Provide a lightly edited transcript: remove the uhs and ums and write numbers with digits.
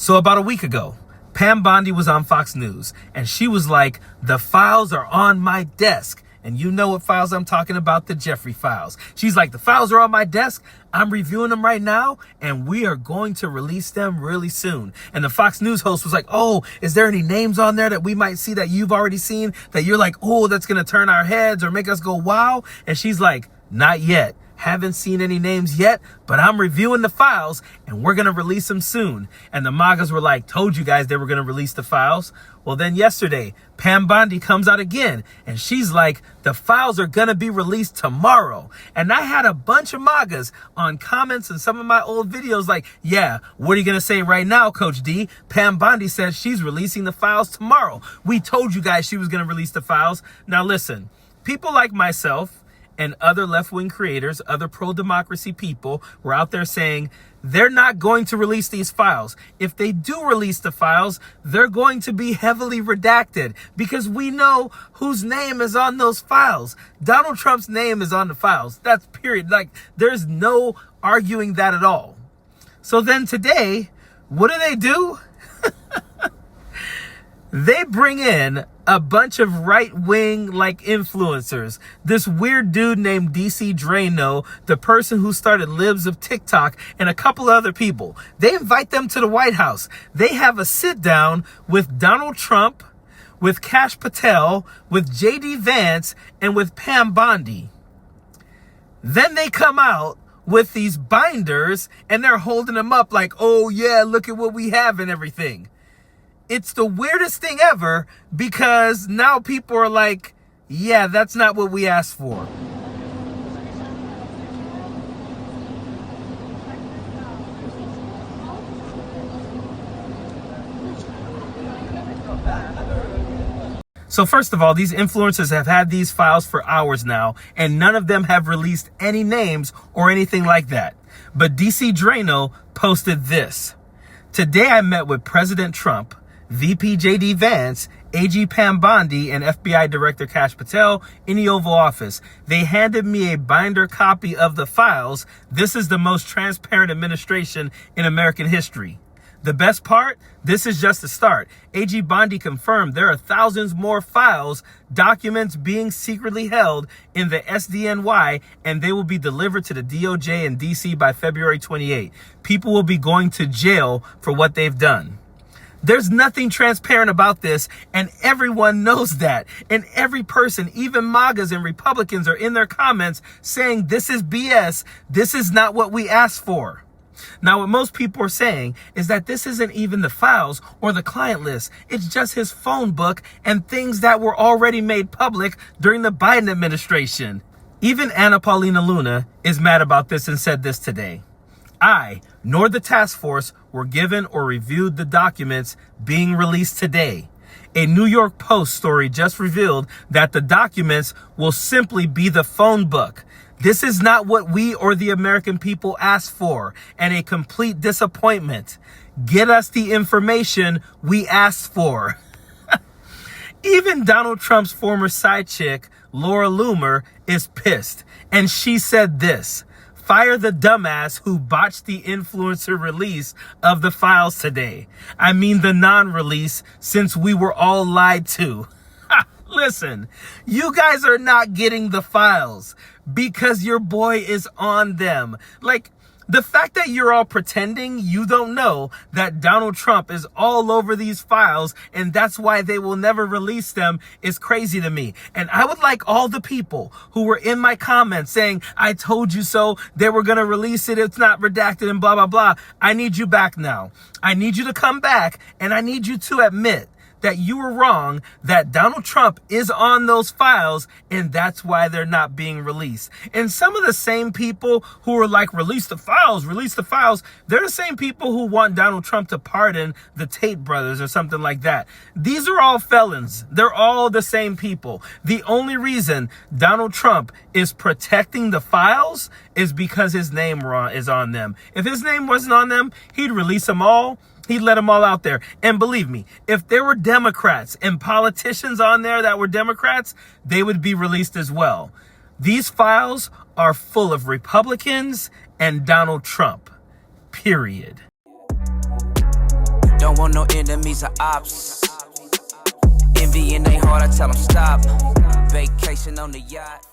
So about a week ago, Pam Bondi was on Fox News, and she was like, the files are on my desk. And you know what files I'm talking about, the Jeffrey files. She's like, the files are on my desk. I'm reviewing them right now, and we are going to release them really soon. And the Fox News host was like, oh, is there any names on there that we might see that you've already seen that you're like, oh, that's going to turn our heads or make us go, wow? And she's like, not yet. Haven't seen any names yet, but I'm reviewing the files and we're going to release them soon. And the MAGAs were like, told you guys they were going to release the files. Well, then yesterday, Pam Bondi comes out again and she's like, the files are going to be released tomorrow. And I had a bunch of MAGAs on comments and some of my old videos like, yeah, what are you going to say right now, Coach D? Pam Bondi says she's releasing the files tomorrow. We told you guys she was going to release the files. Now listen, people like myself and other left-wing creators, other pro-democracy people were out there saying they're not going to release these files. If they do release the files, they're going to be heavily redacted because we know whose name is on those files. Donald Trump's name is on the files. That's period. Like, there's no arguing that at all. So then today, what do? They bring in a bunch of right-wing like influencers. This weird dude named DC Drano, the person who started Libs of TikTok, and a couple of other people. They invite them to the White House. They have a sit down with Donald Trump, with Kash Patel, with JD Vance, and with Pam Bondi. Then they come out with these binders and they're holding them up like, oh yeah, look at what we have and everything. It's the weirdest thing ever because now people are like, yeah, that's not what we asked for. So first of all, these influencers have had these files for hours now, and none of them have released any names or anything like that. But DC Drano posted this. Today I met with President Trump, VP JD Vance, AG Pam Bondi, and FBI Director Kash Patel in the Oval Office. They handed me a binder copy of the files. This is the most transparent administration in American history. The best part? This is just the start. AG Bondi confirmed there are thousands more files, documents being secretly held in the SDNY, and they will be delivered to the DOJ in DC by February 28. People will be going to jail for what they've done. There's nothing transparent about this, and everyone knows that. And every person, even MAGAs and Republicans, are in their comments saying this is BS. This is not what we asked for. Now, what most people are saying is that this isn't even the files or the client list. It's just his phone book and things that were already made public during the Biden administration. Even Anna Paulina Luna is mad about this and said this today. I, nor the task force, were given or reviewed the documents being released today. A New York Post story just revealed that the documents will simply be the phone book. This is not what we or the American people asked for, and a complete disappointment. Get us the information we asked for. Even Donald Trump's former side chick, Laura Loomer, is pissed, and she said this. Fire the dumbass who botched the influencer release of the files today. I mean the non-release, since we were all lied to. Listen, you guys are not getting the files because your boy is on them. Like, the fact that you're all pretending you don't know that Donald Trump is all over these files and that's why they will never release them is crazy to me. And I would like all the people who were in my comments saying, I told you so, they were going to release it, it's not redacted and blah, blah, blah. I need you back now. I need you to come back and I need you to admit that you were wrong, that Donald Trump is on those files, and that's why they're not being released. And some of the same people who are like, release the files, they're the same people who want Donald Trump to pardon the Tate brothers or something like that. These are all felons. They're all the same people. The only reason Donald Trump is protecting the files is because his name is on them. If his name wasn't on them, he'd release them all. He'd let them all out there. And believe me, if there were Democrats and politicians on there that were Democrats, they would be released as well. These files are full of Republicans and Donald Trump. Period. don't want no enemies or ops. Envy in they heart, I tell them stop. Vacation on the yacht.